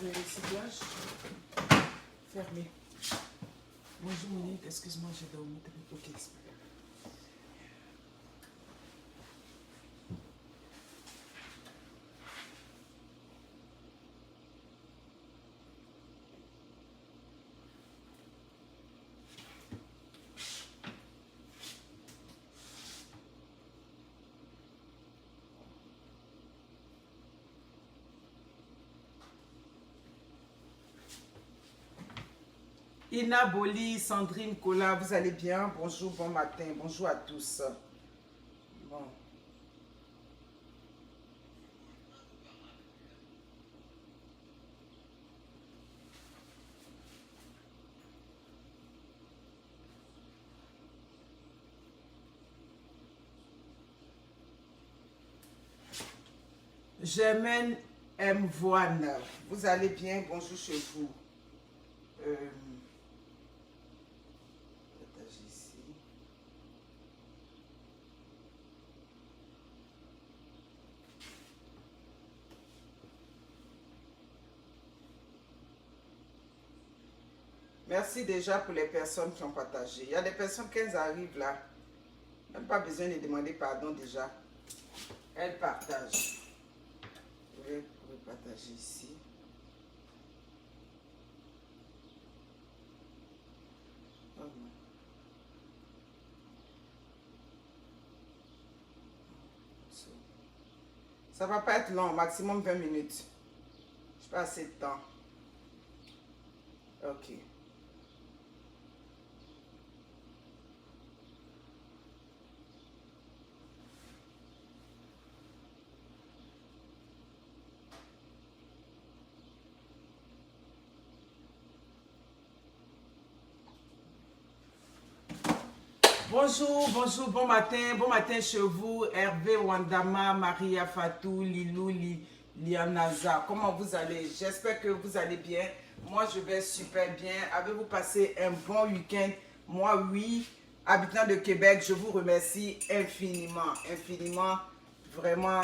le recyclage. Fermé. Bonjour Monique, excuse-moi, j'ai dormi. Ok, c'est pas grave. Ina Boli, Sandrine Cola, vous allez bien? Bonjour, bon matin, bonjour à tous. Bon. Germaine M. Voine, vous allez bien? Bonjour chez vous. Ici. Merci déjà pour les personnes qui ont partagé. Il y a des personnes qui arrivent là. Même pas besoin de demander pardon déjà. Elles partagent. Je vais partager ici. Oh non. Ça va pas être long, maximum 20 minutes. Je n'ai pas assez de temps. Ok. Bonjour, bonjour, bon matin chez vous, Hervé, Wandama, Maria Fatou, Lilou, Lianaza. Comment vous allez? J'espère que vous allez bien. Moi, je vais super bien. Avez-vous passé un bon week-end? Moi, oui. Habitant de Québec, je vous remercie infiniment, infiniment. Vraiment,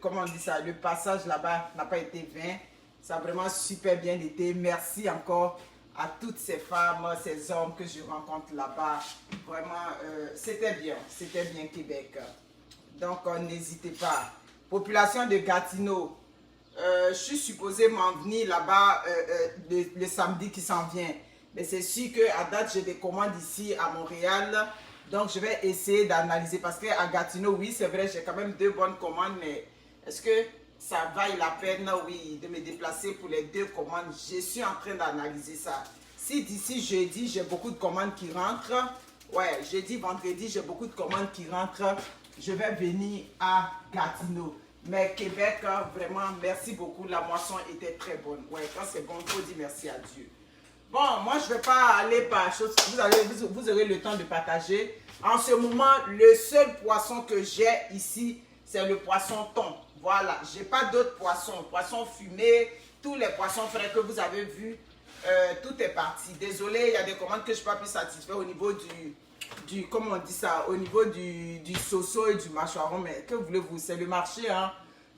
comment on dit ça, le passage là-bas n'a pas été vain. Ça a vraiment super bien été. Merci encore à toutes ces femmes, ces hommes que je rencontre là-bas. Vraiment, c'était bien Québec. Donc, n'hésitez pas. Population de Gatineau, je suis supposée m'en venir là-bas le samedi qui s'en vient. Mais c'est sûr qu'à date, j'ai des commandes ici à Montréal. Donc, je vais essayer d'analyser. Parce qu'à Gatineau, oui, c'est vrai, j'ai quand même 2 bonnes commandes. Mais est-ce que ça vaille la peine, oui, de me déplacer pour les 2 commandes? Je suis en train d'analyser ça. Si d'ici jeudi, j'ai beaucoup de commandes qui rentrent, ouais, jeudi, vendredi, j'ai beaucoup de commandes qui rentrent, je vais venir à Gatineau. Mais Québec, vraiment, merci beaucoup. La moisson était très bonne. Ouais, quand c'est bon, il faut dire merci à Dieu. Bon, moi, je ne vais pas aller par chose. Vous aurez le temps de partager. En ce moment, le seul poisson que j'ai ici, c'est le poisson thon. Voilà, je n'ai pas d'autres poissons. Poissons fumés, tous les poissons frais que vous avez vus, tout est parti. Désolé, il y a des commandes que je n'ai pas pu satisfaire au niveau comment on dit ça, au niveau du soso et du mâchoiron. Mais que voulez-vous, c'est le marché, hein.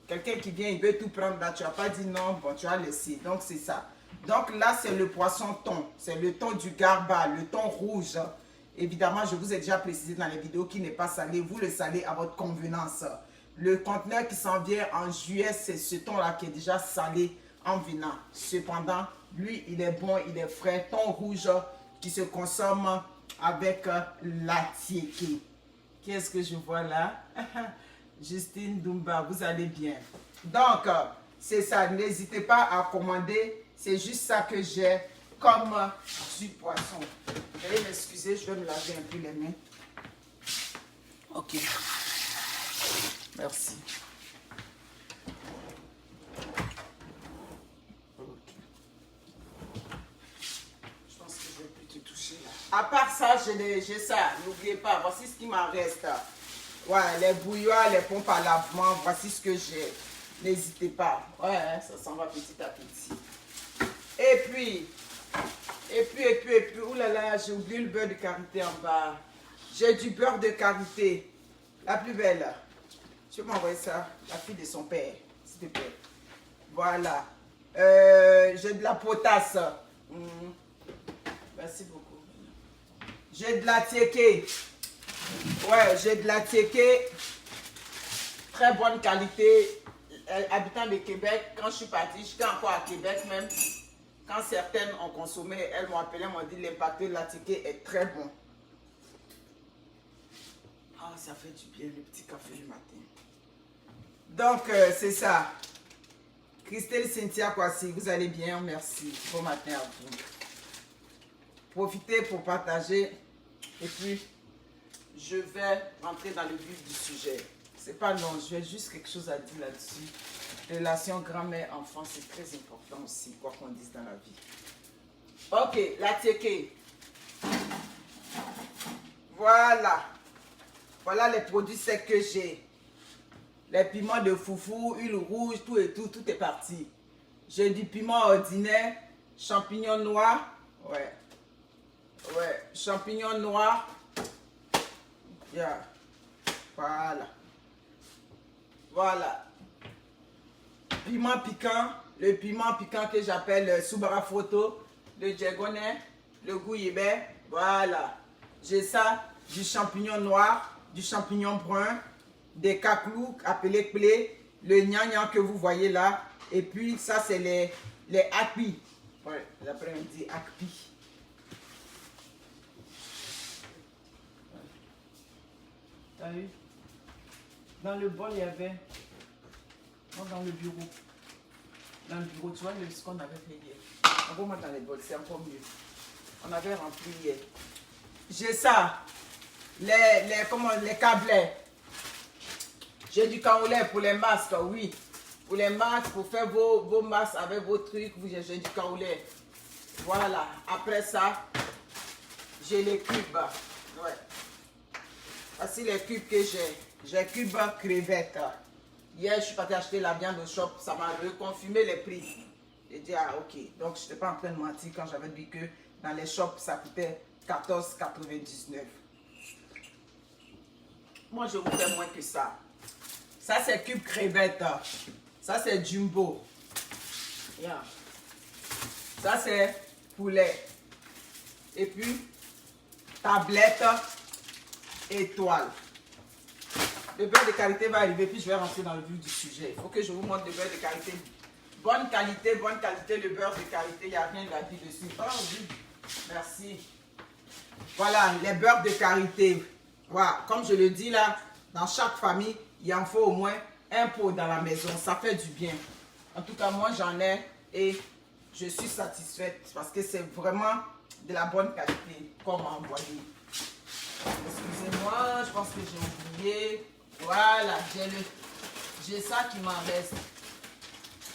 Quelqu'un qui vient, il veut tout prendre, là, tu n'as pas dit non, bon, tu as laissé. Donc, c'est ça. Donc, là, c'est le poisson thon. C'est le thon du Garba, le thon rouge. Évidemment, je vous ai déjà précisé dans les vidéos qu'il n'est pas salé. Vous le salez à votre convenance. Le conteneur qui s'en vient en juillet, c'est ce thon-là qui est déjà salé en venant. Cependant, lui, il est bon, il est frais. Thon rouge qui se consomme avec la tiéké. Qu'est-ce que je vois là? Justine Dumba, vous allez bien. Donc, c'est ça. N'hésitez pas à commander. C'est juste ça que j'ai comme du poisson. Veuillez m'excuser, je vais me laver un peu les mains. Ok. Merci. Ok. Je pense que je vais plus te toucher là. À part ça, j'ai ça. N'oubliez pas, voici ce qui m'en reste. Ouais, les bouilloires, les pompes à lavement, voici ce que j'ai. N'hésitez pas. Ouais, ça s'en va petit à petit. Et puis, oulala, j'ai oublié le beurre de karité en bas. J'ai du beurre de karité. La plus belle. Tu peux m'envoyer ça, la fille de son père, s'il te plaît. Voilà. J'ai de la potasse. Merci beaucoup. J'ai de la tiéké. Ouais, j'ai de la tiéké. Très bonne qualité. Habitant de Québec, quand je suis partie, j'étais encore à Québec même. Quand certaines ont consommé, elles m'ont appelé, m'ont dit l'impact de la tiéké est très bon. Ah, ça fait du bien le petit café du matin. Donc, c'est ça. Christelle Cynthia Kwasi, vous allez bien, merci. Bon matin à vous. Profitez pour partager. Et puis, je vais rentrer dans le vif du sujet. C'est pas long, j'ai juste quelque chose à dire là-dessus. Relation grand-mère-enfant, c'est très important aussi, quoi qu'on dise dans la vie. Ok, la tiéké. Voilà. Voilà les produits secs que j'ai. Les piments de foufou, huile rouge, tout est parti. J'ai du piment ordinaire, champignons noirs. Ouais. Ouais, champignons noirs. Yeah. Voilà. Voilà. Piment piquant. Le piment piquant que j'appelle Soubara Photo. Le djegonais. Le gouyébé. Voilà. J'ai ça. Du champignon noir. Du champignon brun. Des caclous appelés clés. Le gnagnan que vous voyez là. Et puis ça c'est les akpi. Ouais, l'après-midi akpi. T'as vu? Dans le bol, il y avait... Non, dans le bureau. Dans le bureau, tu vois ce qu'on avait fait hier. Envoie-moi dans les bols, c'est encore mieux. On avait rempli hier. J'ai ça. Les câblets. J'ai du kaolin pour les masques, oui. Pour les masques, pour faire vos masques avec vos trucs, j'ai du kaolin. Voilà. Après ça, j'ai les cubes. Ouais. Voici les cubes que j'ai. J'ai cubes crevettes. Hier, je suis partie acheter la viande au shop. Ça m'a reconfirmé les prix. J'ai dit, ah ok. Donc, je n'étais pas en train de mentir quand j'avais dit que dans les shops, ça coûtait 14,99. Moi, je vous fais moins que ça. Ça, c'est cube crevettes. Ça, c'est jumbo. Yeah. Ça, c'est poulet. Et puis, tablette étoile. Le beurre de qualité va arriver, puis je vais rentrer dans le vif du sujet. Il faut que je vous montre le beurre de qualité. Bonne qualité, le beurre de qualité, il n'y a rien à dire dessus. Oh oui, merci. Voilà, les beurres de qualité. Voilà, comme je le dis là, dans chaque famille, il en faut au moins un pot dans la maison. Ça fait du bien. En tout cas, moi j'en ai et je suis satisfaite parce que c'est vraiment de la bonne qualité, comme envoyé. Excusez-moi, je pense que j'ai oublié. Voilà, j'ai ça qui m'en reste.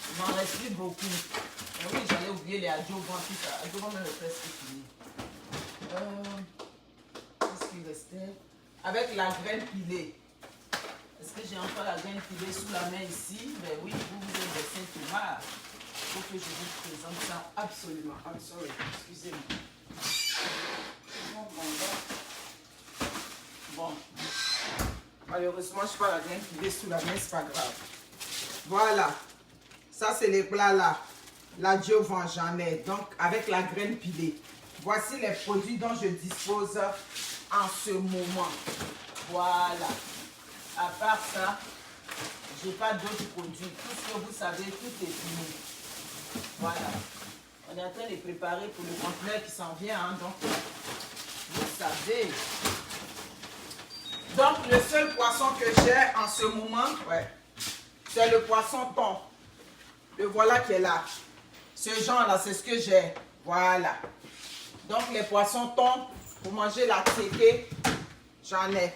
Il m'en reste plus beaucoup. Et oui, j'allais oublier les adjuvants, tout ça. Adjuvants même est presque fini. Qu'est-ce qu'il restait? Avec la graine pilée. Est-ce que j'ai encore la graine pilée sous la main ici? Ben oui, vous êtes des Saint-Thomas. Il faut que je vous présente ça absolument. I'm sorry, excusez-moi. Bon. Malheureusement, je n'ai pas la graine pilée sous la main, c'est pas grave. Voilà. Ça, c'est les plats là. L'adjuvant, j'en ai. Donc, avec la graine pilée. Voici les produits dont je dispose en ce moment. Voilà. À part ça, je n'ai pas d'autres produits. Tout ce que vous savez, tout est fini. Voilà. On est en train de préparer pour le conteneur qui s'en vient. Hein, donc, vous savez. Donc, le seul poisson que j'ai en ce moment, ouais, c'est le poisson thon. Le voilà qui est là. Ce genre-là, c'est ce que j'ai. Voilà. Donc, les poissons thon, pour manger la tiéké, j'en ai.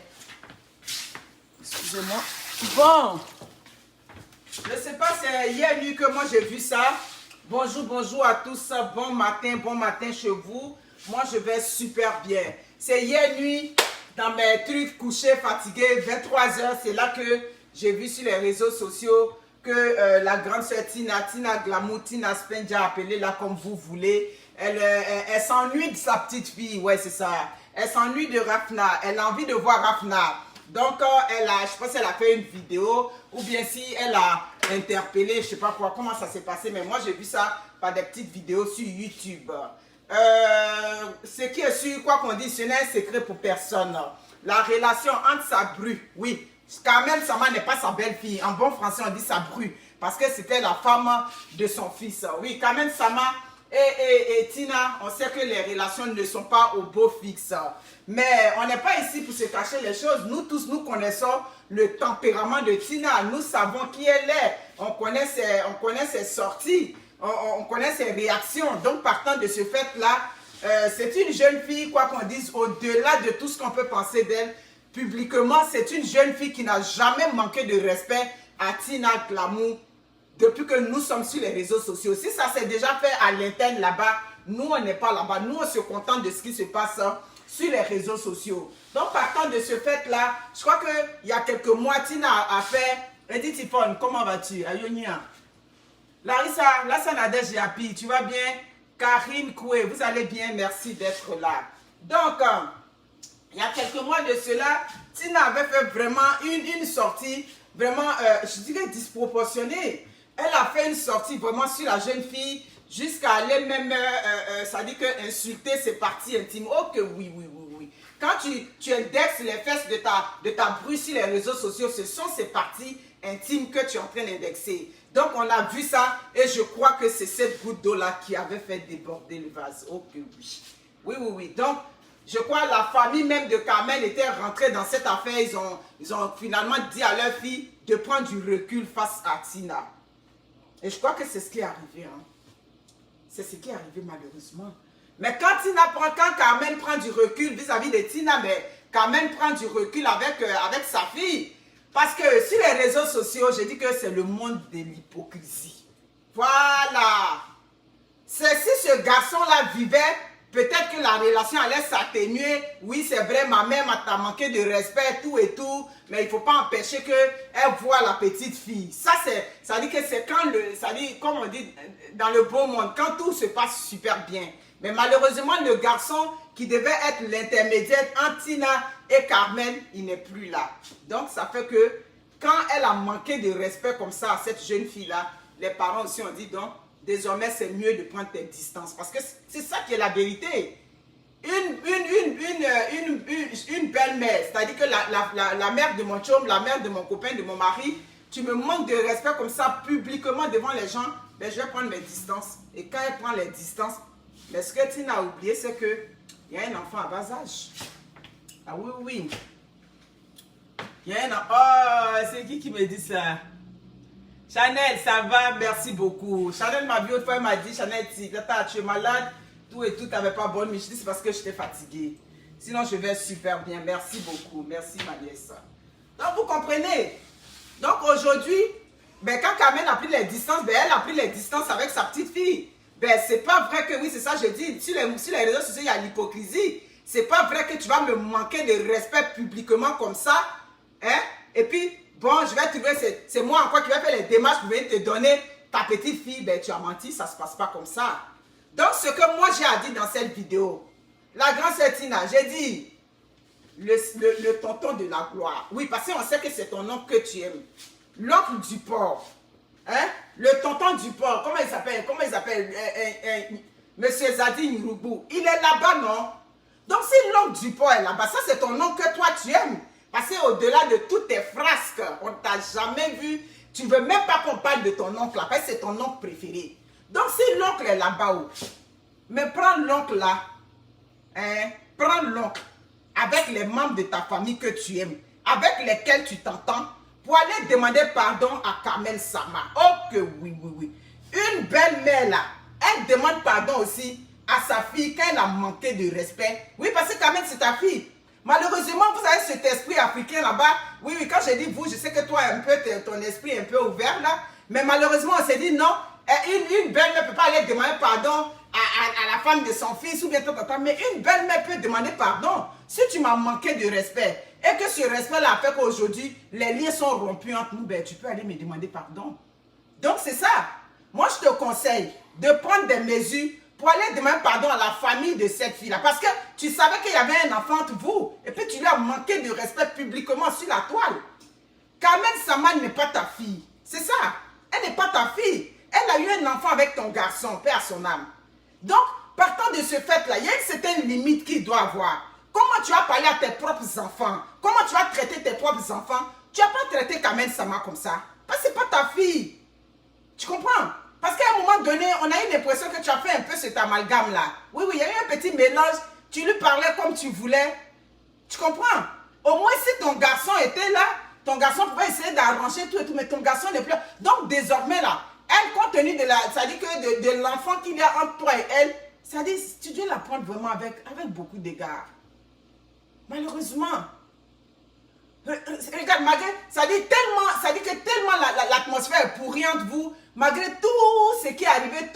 Excusez-moi. Bon. Je ne sais pas, c'est hier nuit que moi j'ai vu ça. Bonjour, bonjour à tous. Bon matin chez vous. Moi, je vais super bien. C'est hier nuit, dans mes trucs couchés, fatigués, 23h, c'est là que j'ai vu sur les réseaux sociaux que la grande sœur Tina Glamour, Tina Spendia, appelée là comme vous voulez, elle s'ennuie de sa petite fille, ouais c'est ça. Elle s'ennuie de Rafna, elle a envie de voir Rafna. Donc je pense qu'elle a fait une vidéo, ou bien si elle a interpellé, je sais pas quoi, comment ça s'est passé, mais moi j'ai vu ça par des petites vidéos sur YouTube. Ce qui est sûr, quoi qu'on dise, ce n'est un secret pour personne. La relation entre Sabru, oui, Kamel Sama n'est pas sa belle-fille. En bon français, on dit Sabru, parce que c'était la femme de son fils. Oui, Kamel Sama et Tina, on sait que les relations ne sont pas au beau fixe. Mais on n'est pas ici pour se cacher les choses. Nous tous, nous connaissons le tempérament de Tina. Nous savons qui elle est. On connaît ses sorties. On connaît ses réactions. Donc, partant de ce fait-là, c'est une jeune fille, quoi qu'on dise, au-delà de tout ce qu'on peut penser d'elle, publiquement, c'est une jeune fille qui n'a jamais manqué de respect à Tina Glamour depuis que nous sommes sur les réseaux sociaux. Si ça s'est déjà fait à l'interne là-bas, nous, on n'est pas là-bas. Nous, on se contente de ce qui se passe sur les réseaux sociaux. Donc, partant de ce fait-là, je crois qu'il y a quelques mois, Tina a fait... Edith Tifon, comment vas-tu? Ayonia. Larissa, Nadège Yapi, tu vas bien? Karine Koué, vous allez bien? Merci d'être là. Donc, il y a quelques mois de cela, Tina avait fait vraiment une sortie, vraiment, je dirais, disproportionnée. Elle a fait une sortie vraiment sur la jeune fille, jusqu'à aller même, ça dit que insulter ses parties intimes. Oh que oui. Quand tu indexes les fesses de ta bru sur les réseaux sociaux, ce sont ces parties intimes que tu es en train d'indexer. Donc on a vu ça et je crois que c'est cette goutte d'eau-là qui avait fait déborder le vase. Oh que oui. Oui. Donc, je crois que la famille même de Carmen était rentrée dans cette affaire. Ils ont finalement dit à leur fille de prendre du recul face à Tina. Et je crois que c'est ce qui est arrivé. Hein. C'est ce qui est arrivé malheureusement. Mais quand Carmen prend du recul vis-à-vis de Tina, mais Carmen prend du recul avec sa fille. Parce que sur les réseaux sociaux, je dis que c'est le monde de l'hypocrisie. Voilà. C'est si ce garçon-là vivait, peut-être que la relation allait s'atténuer. Oui, c'est vrai, ma mère m'a manqué de respect, tout et tout. Mais il ne faut pas empêcher qu'elle voie la petite fille. Ça dit que c'est quand ça dit, comme on dit dans le beau monde, quand tout se passe super bien. Mais malheureusement, le garçon qui devait être l'intermédiaire entre Tina et Carmen, il n'est plus là. Donc, ça fait que quand elle a manqué de respect comme ça à cette jeune fille-là, les parents aussi ont dit donc, désormais, c'est mieux de prendre tes distances. Parce que c'est ça qui est la vérité. Une belle-mère, c'est-à-dire que la mère de mon chum, la mère de mon copain, de mon mari, tu me manques de respect comme ça publiquement devant les gens, ben, je vais prendre mes distances. Et quand elle prend les distances, mais ce que Tina a oublié, c'est qu'il y a un enfant à bas âge. Ah oui. Il y a un enfant. Oh, c'est qui me dit ça? Chanel, ça va? Merci beaucoup. Chanel m'a vu une fois, elle m'a dit, Chanel, tu es malade, tout et tout, tu n'avais pas bonne. Mais je dis, c'est parce que j'étais fatiguée. Sinon, je vais super bien. Merci beaucoup. Merci, ma nièce. Donc, vous comprenez? Donc, aujourd'hui, ben, quand Carmen a pris les distances, ben, elle a pris les distances avec sa petite fille. Ben, c'est pas vrai que, oui, c'est ça, je dis, sur les réseaux sociaux, il y a l'hypocrisie. C'est pas vrai que tu vas me manquer de respect publiquement comme ça. Hein? Et puis, bon, je vais trouver, c'est moi encore qui vais faire les démarches pour venir te donner ta petite fille. Ben, tu as menti, ça se passe pas comme ça. Donc, ce que moi j'ai dit dans cette vidéo, la grande sœur Tina, j'ai dit, le tonton de la gloire. Oui, parce qu'on sait que c'est ton oncle que tu aimes. L'oncle du porc. Hein? Le tonton du porc, comment il s'appelle? Monsieur Zadine Roubou. Il est là-bas, non? Donc, si l'oncle du porc est là-bas, ça c'est ton oncle que toi tu aimes. Parce qu'au-delà de toutes tes frasques, on ne t'a jamais vu. Tu ne veux même pas qu'on parle de ton oncle là, parce que c'est ton oncle préféré. Donc, si l'oncle est là-bas, mais prends l'oncle là, hein? Prends l'oncle avec les membres de ta famille que tu aimes, avec lesquels tu t'entends, pour aller demander pardon à Carmen Sama. Oh que oui. Une belle-mère là, elle demande pardon aussi à sa fille quand elle a manqué de respect. Oui, parce que Carmen, c'est ta fille. Malheureusement, vous avez cet esprit africain là-bas. Oui, quand je dis vous, je sais que toi, un peu, ton esprit est un peu ouvert là. Mais malheureusement, on s'est dit non, une belle-mère ne peut pas aller demander pardon à la femme de son fils ou bien ton papa. Mais une belle-mère peut demander pardon si tu m'as manqué de respect. Et que ce respect-là a fait qu'aujourd'hui, les liens sont rompus entre nous, ben, tu peux aller me demander pardon. Donc, c'est ça. Moi, je te conseille de prendre des mesures pour aller demander pardon à la famille de cette fille-là. Parce que tu savais qu'il y avait un enfant entre vous. Et puis, tu lui as manqué de respect publiquement sur la toile. Carmen Sama n'est pas ta fille. C'est ça. Elle n'est pas ta fille. Elle a eu un enfant avec ton garçon, paix à son âme. Donc, partant de ce fait-là, il y a une certaine limite qu'il doit avoir. Comment tu as parlé à tes propres enfants? Comment tu as traité tes propres enfants? Tu n'as pas traité Carmen Sama comme ça. Parce que ce n'est pas ta fille. Tu comprends? Parce qu'à un moment donné, on a eu l'impression que tu as fait un peu cet amalgame-là. Oui, oui, il y a eu un petit mélange. Tu lui parlais comme tu voulais. Tu comprends? Au moins, si ton garçon était là, ton garçon pouvait essayer d'arranger tout et tout, mais ton garçon n'est plus là. Donc, désormais, là, elle, compte tenu de la, ça dit que de l'enfant qu'il y a entre toi et elle, ça dit, tu dois la prendre vraiment avec beaucoup d'égards. Malheureusement. Regarde, malgré, ça dit que tellement l'atmosphère est pourrie entre vous, malgré tout ce qui est arrivé,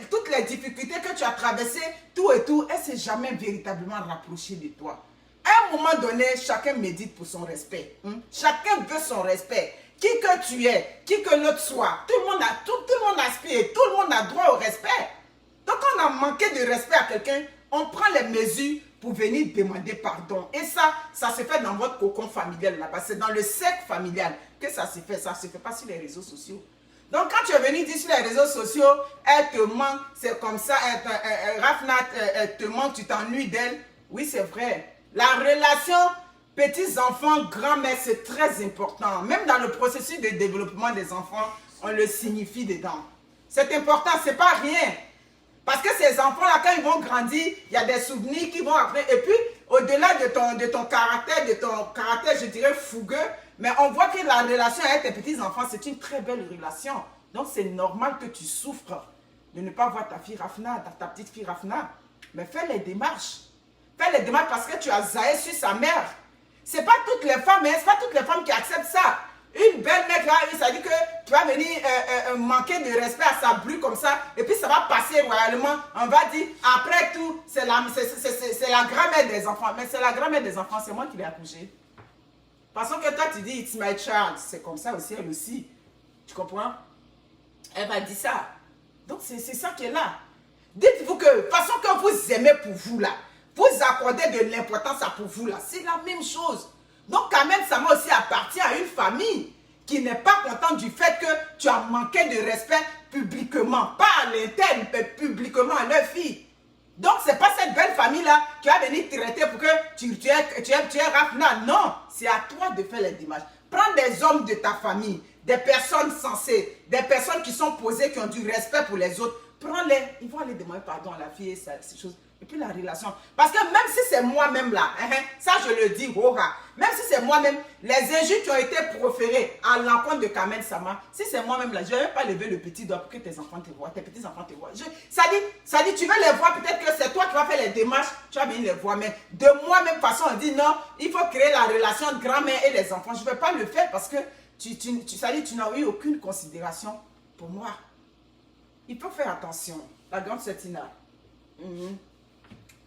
toutes les difficultés que tu as traversées, tout et tout, elle ne s'est jamais véritablement rapprochée de toi. À un moment donné, chacun médite pour son respect. Chacun veut son respect. Qui que tu es, qui que l'autre soit, tout le monde aspire, tout le monde a droit au respect. Donc, quand on a manqué de respect à quelqu'un, on prend les mesures pour venir demander pardon. Et ça se fait dans votre cocon familial là-bas. C'est dans le cercle familial que ça se fait. Ça ne se fait pas sur les réseaux sociaux. Donc, quand tu es venu dire sur les réseaux sociaux, elle te manque, c'est comme ça, Rafna te manque, tu t'ennuies d'elle. Oui, c'est vrai. La relation petits-enfants, grand-mère, c'est très important. Même dans le processus de développement des enfants, on le signifie dedans. C'est important, c'est pas rien. Parce que ces enfants-là, quand ils vont grandir, il y a des souvenirs qui vont après. Et puis, au-delà de ton caractère, je dirais, fougueux, mais on voit que la relation avec tes petits-enfants, c'est une très belle relation. Donc, c'est normal que tu souffres de ne pas voir ta fille Rafna, ta petite fille Rafna. Mais fais les démarches. Fais les démarches parce que tu as zaï sur sa mère. C'est pas toutes les femmes, hein, c'est pas toutes les femmes qui acceptent ça. Une belle mec là, ça dit que tu vas venir manquer de respect à sa bru comme ça, et puis ça va passer royalement. On va dire, après tout, c'est la grand-mère des enfants. Mais c'est la grand-mère des enfants, c'est moi qui l'ai accouchée. Parce que toi, tu dis, it's my child. C'est comme ça aussi, elle aussi. Tu comprends? Elle va dire ça. Donc, c'est ça qui est là. Dites-vous que, façon que vous aimez pour vous là, vous accordez de l'importance à pour vous là, c'est la même chose. Donc, quand même, ça m'a aussi appartient à une famille qui n'est pas contente du fait que tu as manqué de respect publiquement. Pas à l'interne, mais publiquement à leur fille. Donc, ce n'est pas cette belle famille-là qui va venir te traiter pour que tu es Rafna. Non, c'est à toi de faire les démarches. Prends des hommes de ta famille, des personnes sensées, des personnes qui sont posées, qui ont du respect pour les autres. Prends-les, ils vont aller demander pardon à la fille et ces choses. Et puis la relation. Parce que même si c'est moi-même là, ça je le dis, même si c'est moi-même, les injures qui ont été proférées à l'encontre de Carmen Sama, si c'est moi-même là, je ne vais pas lever le petit doigt pour que tes enfants te voient, tes petits-enfants te voient. Ça dit, tu veux les voir, peut-être que c'est toi qui vas faire les démarches, tu vas venir les voir. Mais de moi-même façon, on dit non, il faut créer la relation de grand-mère et les enfants. Je ne vais pas le faire parce que tu n'as eu aucune considération pour moi. Il faut faire attention. La grande Setina.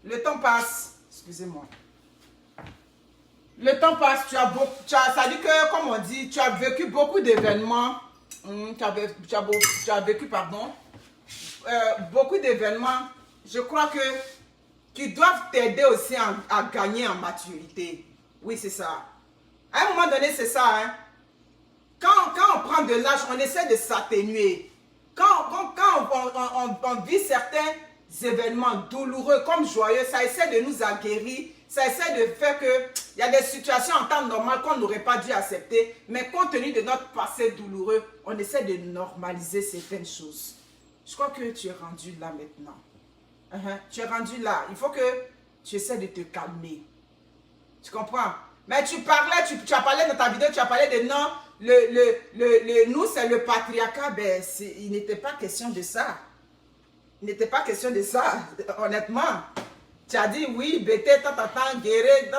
Le temps passe. Excusez-moi. Le temps passe. Ça dit que, comme on dit, tu as vécu beaucoup d'événements. Tu as vécu, pardon, beaucoup d'événements. Je crois que qui doivent t'aider aussi à gagner en maturité. Oui, c'est ça. À un moment donné, c'est ça. Hein? Quand on prend de l'âge, on essaie de s'atténuer. Quand on vit certains événements douloureux comme joyeux, ça essaie de nous aguerrir, ça essaie de faire que il y a des situations en temps normal qu'on n'aurait pas dû accepter, mais compte tenu de notre passé douloureux, on essaie de normaliser certaines choses. Je crois que tu es rendu là maintenant. Tu es rendu là. Il faut que tu essaies de te calmer. Tu comprends? Mais tu as parlé dans ta vidéo, tu as parlé de non, nous c'est le patriarcat. Ben, il n'était pas question de ça. Il n'était pas question de ça, honnêtement. Tu as dit oui, bété, guérir,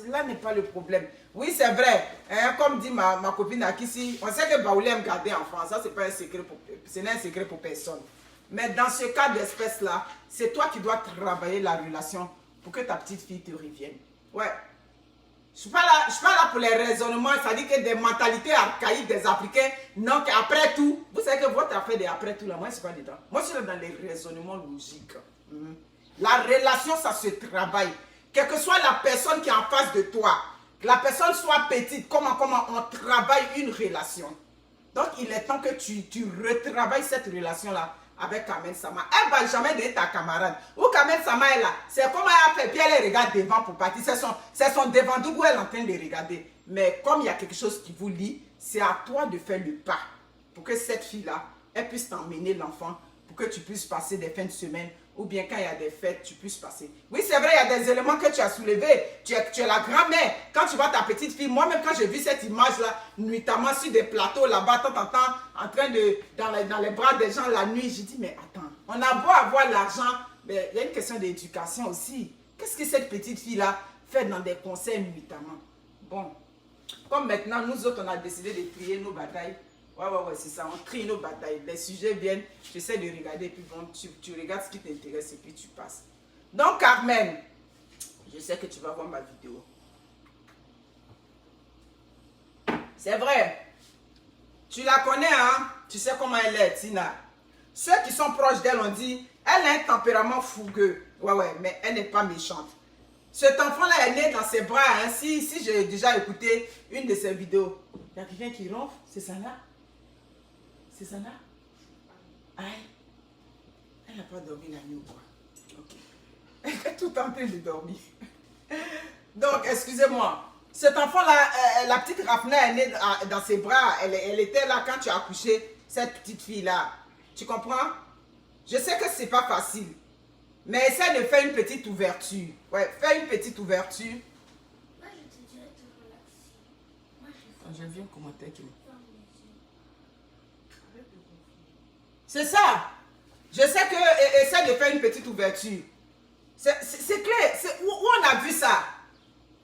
là n'est pas le problème. Oui, c'est vrai. Hein, comme dit ma copine Akissi, on sait que Baoulé aime garder enfant. Ça, ce n'est un secret pour personne. Mais dans ce cas d'espèce là, c'est toi qui dois travailler la relation pour que ta petite fille te revienne. Ouais. Je ne suis pas là pour les raisonnements, ça dit que des mentalités archaïques des Africains, non, qu'après tout, vous savez que votre affaire de après tout, là, moi, je ne suis pas dedans. Moi, je suis là dans les raisonnements logiques. La relation, ça se travaille. Quelle que soit la personne qui est en face de toi, que la personne soit petite, comment on travaille une relation. Donc, il est temps que tu retravailles cette relation-là avec Kamel Sama. Elle ne va jamais être ta camarade. Ou Kamel Sama est là. C'est comme elle a fait, puis elle regarde devant pour partir. C'est son devant d'où elle est en train de regarder. Mais comme il y a quelque chose qui vous lie, c'est à toi de faire le pas pour que cette fille-là, elle puisse t'emmener l'enfant, pour que tu puisses passer des fins de semaine, ou bien quand il y a des fêtes, tu puisses passer. Oui, c'est vrai, il y a des éléments que tu as soulevés. Tu es la grand-mère. Quand tu vois ta petite fille, moi-même quand j'ai vu cette image-là, nuitamment sur des plateaux là-bas, t'entends, en train de, dans les bras des gens la nuit, j'ai dit, mais attends, on a beau avoir l'argent, mais il y a une question d'éducation aussi. Qu'est-ce que cette petite fille-là fait dans des concerts nuitamment? Bon, comme maintenant, nous autres, on a décidé de trier nos batailles. Ouais, c'est ça, on trie nos batailles. Les sujets viennent, tu essaies de regarder, puis bon, tu regardes ce qui t'intéresse et puis tu passes. Donc, Carmen, je sais que tu vas voir ma vidéo. C'est vrai. Tu la connais, hein? Tu sais comment elle est, Tina. Ceux qui sont proches d'elle ont dit, elle a un tempérament fougueux. Ouais, mais elle n'est pas méchante. Cet enfant-là est né dans ses bras. Hein? Si j'ai déjà écouté une de ses vidéos, il y a quelqu'un qui ronfle, c'est ça là? C'est ça là? Aïe. Elle n'a pas dormi la nuit ou quoi? Ok. Elle est tout en train de dormir. Donc, excusez-moi. Cet enfant-là, la petite Rafna est née dans ses bras. Elle était là quand tu as accouché cette petite fille-là. Tu comprends? Je sais que c'est pas facile. Mais essaie de faire une petite ouverture. Ouais, fais une petite ouverture. Moi, je te dirais de relaxer. Moi, J'ai vu un commentaire qui me... C'est ça. Je sais que essaie de faire une petite ouverture. C'est clair. Où on a vu ça?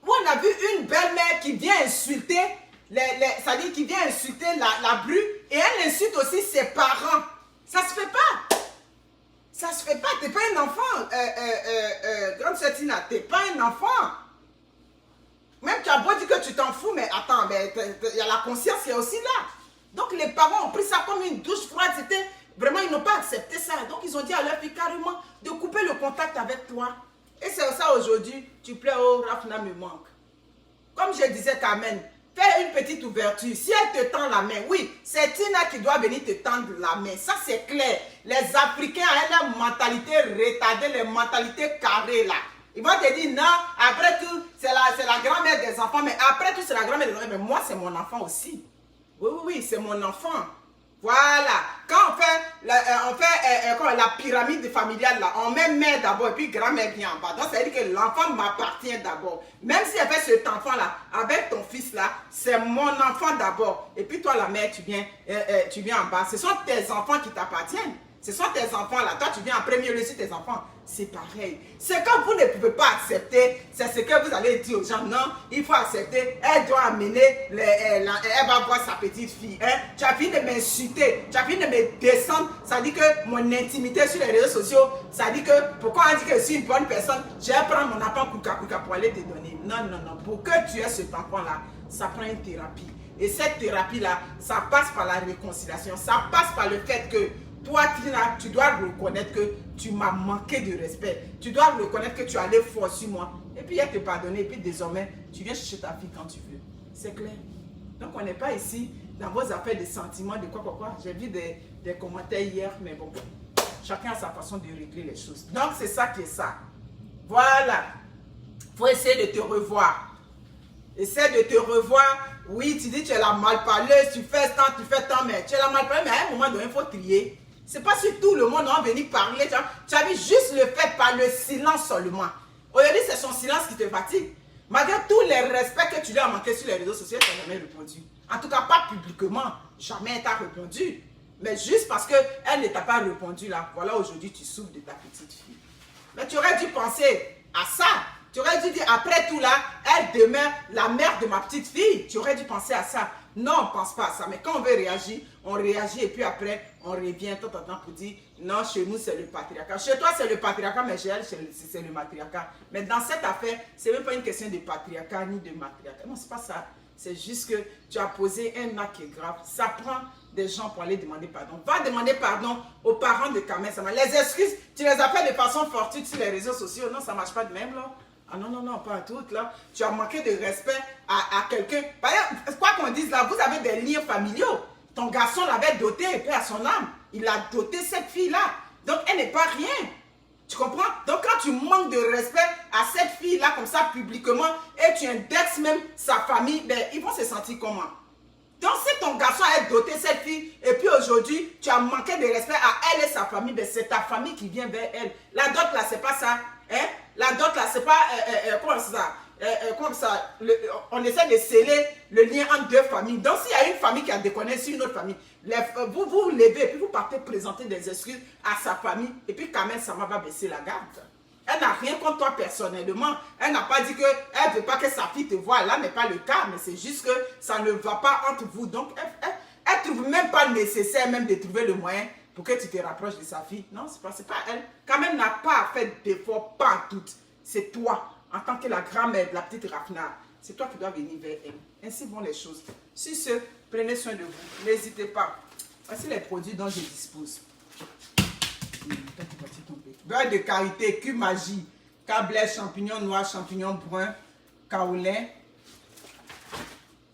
Où on a vu une belle-mère qui vient insulter, c'est-à-dire qui vient insulter la bru et elle insulte aussi ses parents. Ça se fait pas. Ça se fait pas. T'es pas un enfant. Grande sœur Tina, t'es pas un enfant. Même tu as beau dire que tu t'en fous, mais attends, il y a la conscience qui est aussi là. Donc les parents ont pris ça comme une douche froide. C'était vraiment, ils n'ont pas accepté ça. Donc ils ont dit à leur fille carrément de couper le contact avec toi. Et c'est ça aujourd'hui, tu pleures, oh Rafna me manque. Comme je disais Carmen, fais une petite ouverture. Si elle te tend la main, oui, c'est Tina qui doit venir te tendre la main. Ça c'est clair. Les Africains ont une mentalité retardée, les mentalités carrées là. Ils vont te dire non, après tout, c'est la grand-mère des enfants, mais après tout, c'est la grand-mère des enfants. Mais moi, c'est mon enfant aussi. Oui, c'est mon enfant. Voilà. Quand on fait la pyramide familiale, là, on met mère d'abord et puis grand-mère vient en bas. Donc, ça veut dire que l'enfant m'appartient d'abord. Même si elle fait cet enfant-là, avec ton fils-là, c'est mon enfant d'abord. Et puis toi, la mère, tu viens en bas. Ce sont tes enfants qui t'appartiennent. Ce sont tes enfants-là. Toi, tu viens en premier lieu sur tes enfants. C'est pareil. C'est quand vous ne pouvez pas accepter, c'est ce que vous allez dire aux gens. Non, il faut accepter. Elle doit amener, elle va voir sa petite fille. Hein? Tu as fini de m'insulter. Tu as fini de me descendre. Ça dit que mon intimité sur les réseaux sociaux, ça dit que pourquoi on dit que je suis une bonne personne, je vais prendre mon enfant Kouka pour aller te donner. Non. Pour que tu aies cet enfant-là, ça prend une thérapie. Et cette thérapie-là, ça passe par la réconciliation. Ça passe par le fait que toi, Tina, tu dois reconnaître que tu m'as manqué de respect. Tu dois reconnaître que tu allais fort sur moi. Et puis, elle te pardonner. Et puis, désormais, tu viens chercher ta fille quand tu veux. C'est clair. Donc, on n'est pas ici dans vos affaires de sentiments, de quoi. J'ai vu des commentaires hier, mais bon, chacun a sa façon de régler les choses. Donc, c'est ça qui est ça. Voilà. Il faut essayer de te revoir. Essaie de te revoir. Oui, tu dis que tu es la malparleuse, tu fais tant, mais tu es la malparleuse, mais à un moment donné, il faut trier. C'est pas sur tout le monde on va venir parler. Tu as vu juste le fait par le silence seulement. Aujourd'hui, c'est son silence qui te fatigue. Malgré tous les respects que tu lui as manqué sur les réseaux sociaux, tu n'as jamais répondu. En tout cas, pas publiquement. Jamais elle t'a répondu. Mais juste parce qu'elle ne t'a pas répondu là, voilà, aujourd'hui, tu souffres de ta petite fille. Mais tu aurais dû penser à ça. Tu aurais dû dire, après tout là, elle demeure la mère de ma petite fille. Tu aurais dû penser à ça. Non, on ne pense pas à ça. Mais quand on veut réagir, on réagit et puis après, on revient tout le temps pour dire, non, chez nous, c'est le patriarcat. Chez toi, c'est le patriarcat, mais chez elle, c'est le matriarcat. Mais dans cette affaire, ce n'est même pas une question de patriarcat ni de matriarcat. Non, ce n'est pas ça. C'est juste que tu as posé un acte qui est grave. Ça prend des gens pour aller demander pardon. Va demander pardon aux parents de Kamel Sama. Les excuses, tu les appelles de façon fortuite sur les réseaux sociaux. Non, ça ne marche pas de même, là. Ah non, pas à toutes, là. Tu as manqué de respect à quelqu'un. Par exemple, quoi qu'on dise là, vous avez des liens familiaux. Ton garçon l'avait dotée, paix à son âme. Il a doté cette fille-là. Donc, elle n'est pas rien. Tu comprends? Donc, quand tu manques de respect à cette fille-là, comme ça, publiquement, et tu indexes même sa famille, ben, ils vont se sentir comment? Donc, si ton garçon a doté cette fille, et puis aujourd'hui, tu as manqué de respect à elle et sa famille, ben, c'est ta famille qui vient vers elle. La dot, là, c'est pas ça. Hein? La dot, là, c'est pas... comment ça, on essaie de sceller le lien entre deux familles. Donc, s'il y a une famille qui a déconné sur une autre famille, vous vous levez et puis vous partez présenter des excuses à sa famille. Et puis, quand même, ça va baisser la garde. Elle n'a rien contre toi personnellement. Elle n'a pas dit qu'elle ne veut pas que sa fille te voie. Là n'est pas le cas, mais c'est juste que ça ne va pas entre vous. Donc, elle ne trouve même pas nécessaire même de trouver le moyen pour que tu te rapproches de sa fille. Non, ce n'est pas elle. Quand même, n'a pas fait d'effort, pas toutes. C'est toi. En tant que la grand-mère de la petite Rafna, c'est toi qui dois venir vers elle. Ainsi vont les choses. Sur ce, prenez soin de vous. N'hésitez pas. Voici les produits dont je dispose. Beurre de karité, cul magie, câble, champignons noirs, champignons bruns, kaolin.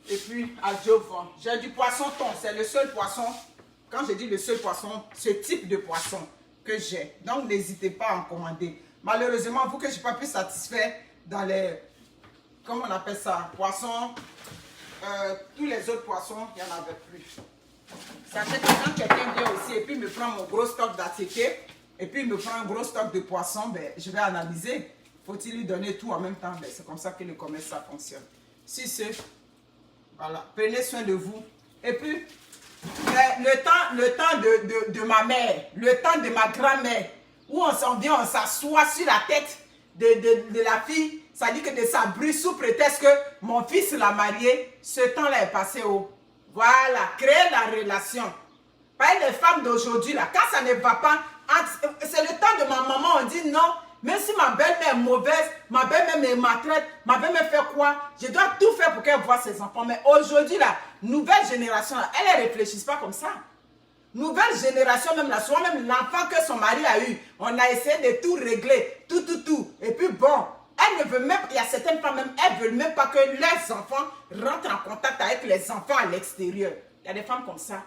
Et puis, adjuvant. J'ai du poisson thon. C'est le seul poisson. Quand je dis le seul poisson, ce type de poisson que j'ai. Donc, n'hésitez pas à en commander. Malheureusement, vous que je n'ai pas pu satisfaire dans les, comment on appelle ça, poissons, tous les autres poissons, il n'y en avait plus. Sachez que quand quelqu'un vient aussi et puis me prend mon gros stock d'attiqué, et puis il me prend un gros stock de poissons, ben, je vais analyser. Faut-il lui donner tout en même temps? Ben, c'est comme ça que le commerce, ça fonctionne. Si c'est, voilà, prenez soin de vous. Et puis, le temps de ma mère, le temps de ma grand-mère, où on s'en vient, on s'assoit sur la tête de la fille, ça dit que de sa brue sous prétexte que mon fils l'a marié, ce temps-là est passé au... Voilà, créer la relation. Pas les femmes d'aujourd'hui, là, quand ça ne va pas, c'est le temps de ma maman, on dit non, même si ma belle-mère est mauvaise, ma belle-mère me maltraite, ma belle-mère fait quoi? Je dois tout faire pour qu'elle voie ses enfants. Mais aujourd'hui, la nouvelle génération, là, elle ne réfléchit pas comme ça. Nouvelle génération, même là, soit même l'enfant que son mari a eu, on a essayé de tout régler, tout. Et puis bon, elle ne veut même, il y a certaines femmes même, elles ne veulent même pas que leurs enfants rentrent en contact avec les enfants à l'extérieur. Il y a des femmes comme ça.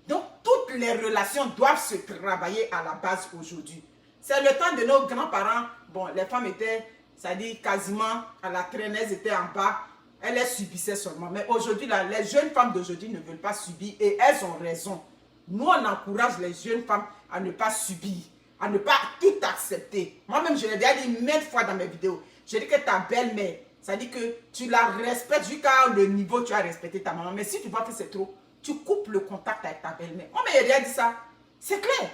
Donc, toutes les relations doivent se travailler à la base aujourd'hui. C'est le temps de nos grands-parents. Bon, les femmes étaient, ça dit quasiment à la traîne, elles étaient en bas. Elles les subissaient seulement. Mais aujourd'hui, les jeunes femmes d'aujourd'hui ne veulent pas subir et elles ont raison. Nous, on encourage les jeunes femmes à ne pas subir, à ne pas tout accepter. Moi-même, je l'ai déjà dit maintes fois dans mes vidéos. Je dis que ta belle-mère, ça dit que tu la respectes jusqu'à le niveau où tu as respecté ta maman. Mais si tu vois que c'est trop, tu coupes le contact avec ta belle-mère. Moi, mais j'ai déjà dit ça. C'est clair.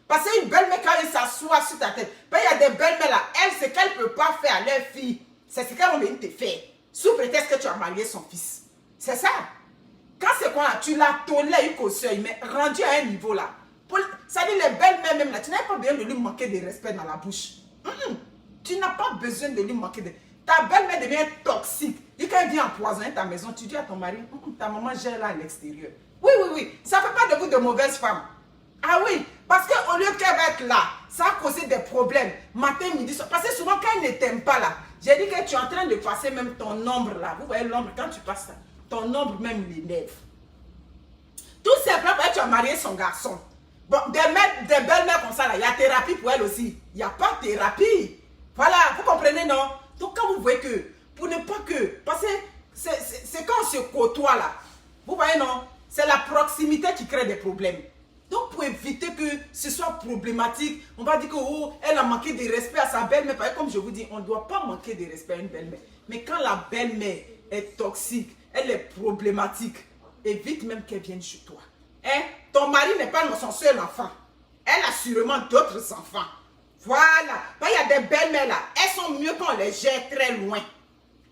Parce qu'une belle-mère, quand elle s'assoit sur ta tête, il y a des belles-mères là, elles, ce qu'elles ne peuvent pas faire à leur fille, c'est ce qu'elles vont venir te faire. Sous prétexte que tu as marié son fils. C'est ça. Quand c'est quoi là, tu la tolères une caution, mais rendu à un niveau là. Ça dit les belles-mères même là, tu n'as pas besoin de lui manquer de respect dans la bouche. Tu n'as pas besoin de lui manquer de... Ta belle-mère devient toxique. Et quand elle vient empoisonner ta maison, tu dis à ton mari, ta maman gère là à l'extérieur. Oui. Ça ne fait pas de vous de mauvaises femmes. Ah oui, parce qu'au lieu qu'elle va être là, ça a causé des problèmes. Matin, midi, soir. Parce que souvent quand elle ne t'aime pas là, j'ai dit que tu es en train de passer même ton ombre là. Vous voyez l'ombre, quand tu passes ça, ton ombre même l'élève. Tout simplement parce que tu as marié son garçon. Bon, des belles-mères comme ça là, il y a thérapie pour elle aussi. Il n'y a pas de thérapie. Voilà, vous comprenez non? Donc quand vous voyez que, pour ne pas que, parce que c'est quand on se côtoie là, vous voyez non? C'est la proximité qui crée des problèmes. Donc pour éviter que ce soit problématique, on va dire que oh, elle a manqué de respect à sa belle-mère. Comme je vous dis, on ne doit pas manquer de respect à une belle-mère. Mais quand la belle-mère est toxique, elle est problématique, évite même qu'elle vienne chez toi. Hein? Ton mari n'est pas son seul enfant. Elle a sûrement d'autres enfants. Voilà. Il y a des belles-mères là, elles sont mieux quand on les gère très loin.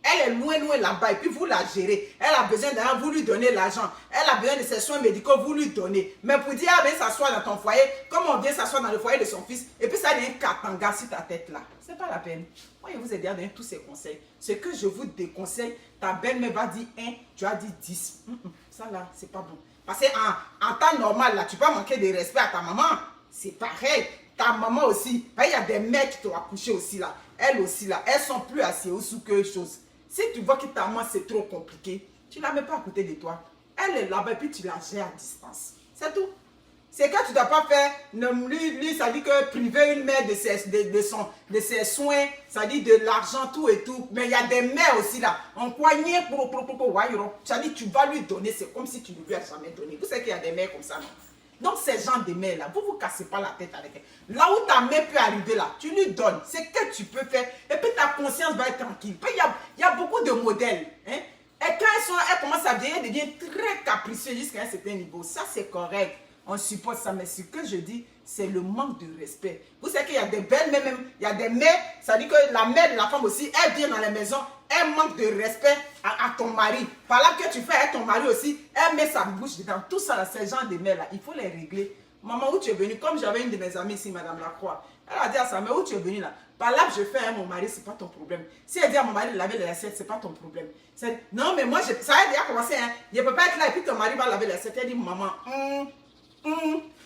Elle est loin là-bas et puis vous la gérez. Elle a besoin d'argent, vous lui donnez l'argent. Elle a besoin de ses soins médicaux, vous lui donnez. Mais pour dire, viens s'asseoir dans ton foyer, comme on vient s'asseoir dans le foyer de son fils, et puis ça devient un katanga sur ta tête là. C'est pas la peine. Moi, je vous ai déjà donné tous ces conseils. Ce que je vous déconseille, ta belle-mère va dire 1, tu as dit 10. Ça là, c'est pas bon. Parce qu'en temps normal, là, tu peux manquer de respect à ta maman. C'est pareil. Ta maman aussi. Il y a des mères qui t'ont accouché aussi là. Elles aussi là. Elles sont plus assises sous quelque chose. Si tu vois que ta maman c'est trop compliqué, tu ne la mets pas à côté de toi. Elle est là-bas et puis tu la gères à distance. C'est tout. C'est que tu ne dois pas faire, lui, ça dit que priver une mère de ses soins, ça dit de l'argent, tout et tout. Mais il y a des mères aussi là. En poignée, ça dit tu vas lui donner, c'est comme si tu ne lui as jamais donné. Vous savez qu'il y a des mères comme ça, non? Donc ces gens de mères là, vous ne vous cassez pas la tête avec elle. Là où ta mère peut arriver là, tu lui donnes. C'est que tu peux faire. Et puis ta conscience va être tranquille. Il y a beaucoup de modèles. Hein? Et quand elle commence à vieillir, elle devient très capricieuse jusqu'à un certain niveau. Ça c'est correct. On supporte ça, mais ce que je dis, c'est le manque de respect. Vous savez qu'il y a des belles mères, même, il y a des mères, ça dit que la mère de la femme aussi, elle vient dans la maison, elle manque de respect à ton mari. Par là que tu fais avec ton mari aussi, elle met sa bouche dedans. Tout ça, là, ces gens de mères là, il faut les régler. Maman, où tu es venue? Comme j'avais une de mes amies ici, Madame Lacroix, elle a dit à sa mère, où tu es venue là? Par là que je fais à mon mari, c'est pas ton problème. Si elle dit à mon mari de laver les assiettes, c'est pas ton problème. Non, mais moi, ça a déjà commencé, hein. Je ne peux pas être là et puis ton mari va laver les assiettes. Elle dit, maman,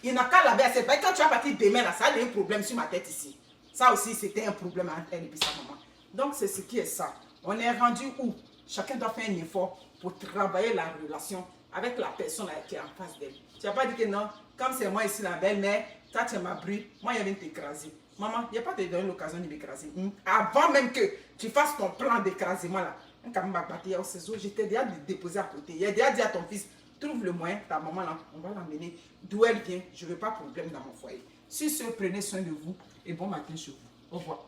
il n'a qu'à laver assez. Quand tu vas partir demain, là, ça a un problème sur ma tête ici. Ça aussi, c'était un problème entre elle et puis sa maman. Donc, c'est ce qui est ça. On est rendu où chacun doit faire un effort pour travailler la relation avec la personne là, qui est en face d'elle. Tu n'as pas dit que non, comme c'est moi ici, la belle-mère, toi tu m'as pris, moi je viens t'écraser. Maman, il n'y a pas de donner l'occasion de m'écraser. Avant même que tu fasses ton plan d'écrasement là, je t'ai déjà déposé à côté. Il a déjà dit à ton fils, trouve le moyen, ta maman là, on va l'emmener d'où elle vient. Je ne veux pas de problème dans mon foyer. Sur ce, prenez soin de vous et bon matin chez vous. Au revoir.